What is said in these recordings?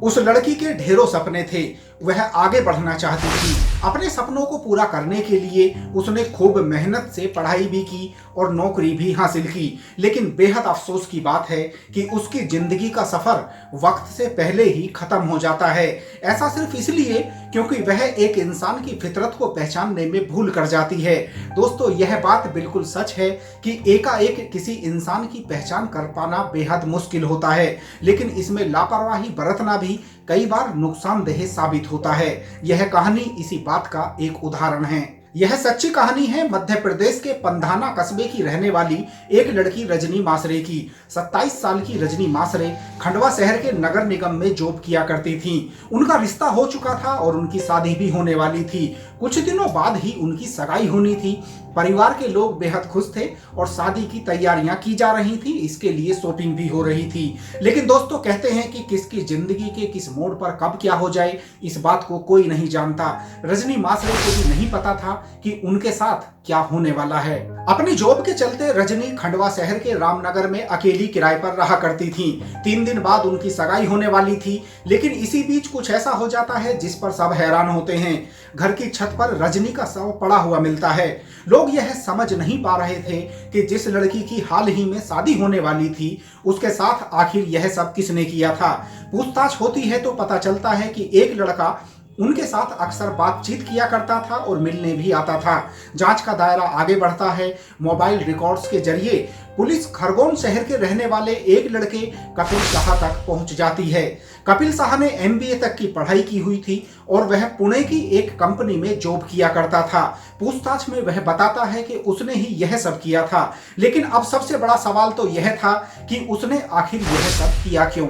उस लड़की के ढेरों सपने थे। वह आगे बढ़ना चाहती थी। अपने सपनों को पूरा करने के लिए उसने खूब मेहनत से पढ़ाई भी की और नौकरी भी हासिल की। लेकिन बेहद अफसोस की बात है कि उसकी जिंदगी का सफर वक्त से पहले ही खत्म हो जाता है। ऐसा सिर्फ इसलिए क्योंकि वह एक इंसान की फितरत को पहचानने में भूल कर जाती है। दोस्तों, यह बात बिल्कुल सच है कि एकाएक किसी इंसान की पहचान कर पाना बेहद मुश्किल होता है, लेकिन इसमें लापरवाही बरतना भी कई बार नुकसानदेह साबित होता है। यह कहानी इसी बात का एक उदाहरण है। यह सच्ची कहानी है मध्य प्रदेश के पंधाना कस्बे की रहने वाली एक लड़की रजनी मासरे की। 27 साल की रजनी मासरे खंडवा शहर के नगर निगम में जॉब किया करती थी। उनका रिश्ता हो चुका था और उनकी शादी भी होने वाली थी। कुछ दिनों बाद ही उनकी सगाई होनी थी। परिवार के लोग बेहद खुश थे और शादी की तैयारियां की जा रही थी। इसके लिए शॉपिंग भी हो रही थी। लेकिन दोस्तों, कहते हैं कि किसकी जिंदगी के किस मोड़ पर कब क्या हो जाए, इस बात को कोई नहीं जानता। रजनी मासरे को भी नहीं पता था कि उनके साथ क्या होने वाला है। अपनी जॉब के चलते रजनी खंडवा शहर के रामनगर में अकेली किराए पर रहा करती थी। 3 दिन बाद उनकी सगाई होने वाली थी, लेकिन इसी बीच कुछ ऐसा हो जाता है जिस पर सब हैरान होते हैं। घर की छत पर रजनी का शव पड़ा हुआ मिलता है। लोग यह समझ नहीं पा रहे थे कि जिस लड़की की हाल ही में शादी होने वाली थी, उसके साथ आखिर यह सब किसने किया था। पूछताछ होती है तो पता चलता है कि एक लड़का उनके साथ अक्सर बातचीत किया करता था और मिलने भी आता था। जांच का दायरा आगे बढ़ता है। मोबाइल रिकॉर्ड्स के जरिए पुलिस खरगोन शहर के रहने वाले एक लड़के कपिल शाह तक पहुंच जाती है। कपिल शाह ने MBA तक की पढ़ाई की हुई थी और वह पुणे की एक कंपनी में जॉब किया करता था। पूछताछ में वह बताता है कि उसने ही यह सब किया था। लेकिन अब सबसे बड़ा सवाल तो यह था कि उसने आखिर यह सब किया क्यों।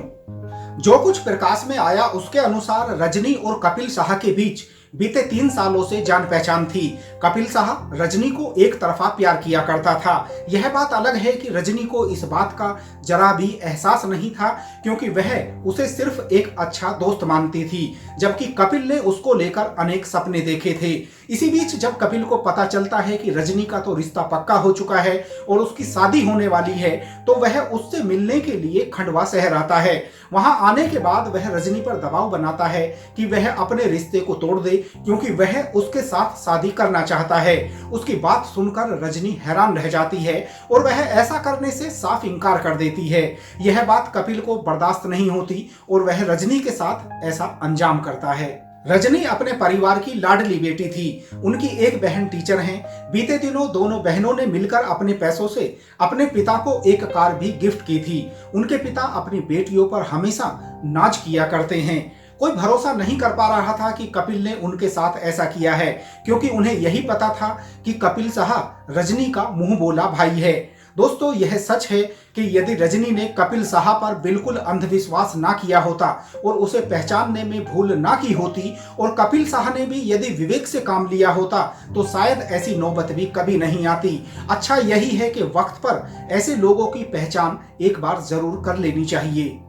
जो कुछ प्रकाश में आया उसके अनुसार रजनी और कपिल शाह के बीच बीते 3 सालों से जान पहचान थी। कपिल शाह रजनी को एक तरफा प्यार किया करता था। यह बात अलग है कि रजनी को इस बात का जरा भी एहसास नहीं था, क्योंकि वह उसे सिर्फ एक अच्छा दोस्त मानती थी, जबकि कपिल ने उसको लेकर अनेक सपने देखे थे। इसी बीच जब कपिल को पता चलता है कि रजनी का तो रिश्ता पक्का हो चुका है और उसकी शादी होने वाली है, तो वह उससे मिलने के लिए खंडवा शहर आता है। वहां आने के बाद वह रजनी पर दबाव बनाता है कि वह अपने रिश्ते को तोड़ दे, क्योंकि वह उसके साथ शादी करना चाहता है। उसकी बात सुनकर रजनी हैरान रह जाती है और वह ऐसा करने से साफ इनकार कर देती है। यह बात कपिल को बर्दाश्त नहीं होती और वह रजनी के साथ ऐसा अंजाम करता है। रजनी अपने परिवार की लाडली बेटी थी। उनकी एक बहन टीचर हैं। बीते दिनों दोनों बहनों ने मिलकर अपने पैसों से अपने पिता को एक कार भी गिफ्ट की थी। उनके पिता अपनी बेटियों पर हमेशा नाज किया करते हैं। कोई भरोसा नहीं कर पा रहा था कि कपिल ने उनके साथ ऐसा किया है, क्योंकि उन्हें यही पता था कि कपिल शाह रजनी का मुंह बोला भाई है। दोस्तों, यह सच है कि यदि रजनी ने कपिल शाह पर बिल्कुल अंधविश्वास ना किया होता और उसे पहचानने में भूल ना की होती और कपिल शाह ने भी यदि विवेक से काम लिया होता, तो शायद ऐसी नौबत भी कभी नहीं आती। अच्छा यही है कि वक्त पर ऐसे लोगों की पहचान एक बार जरूर कर लेनी चाहिए।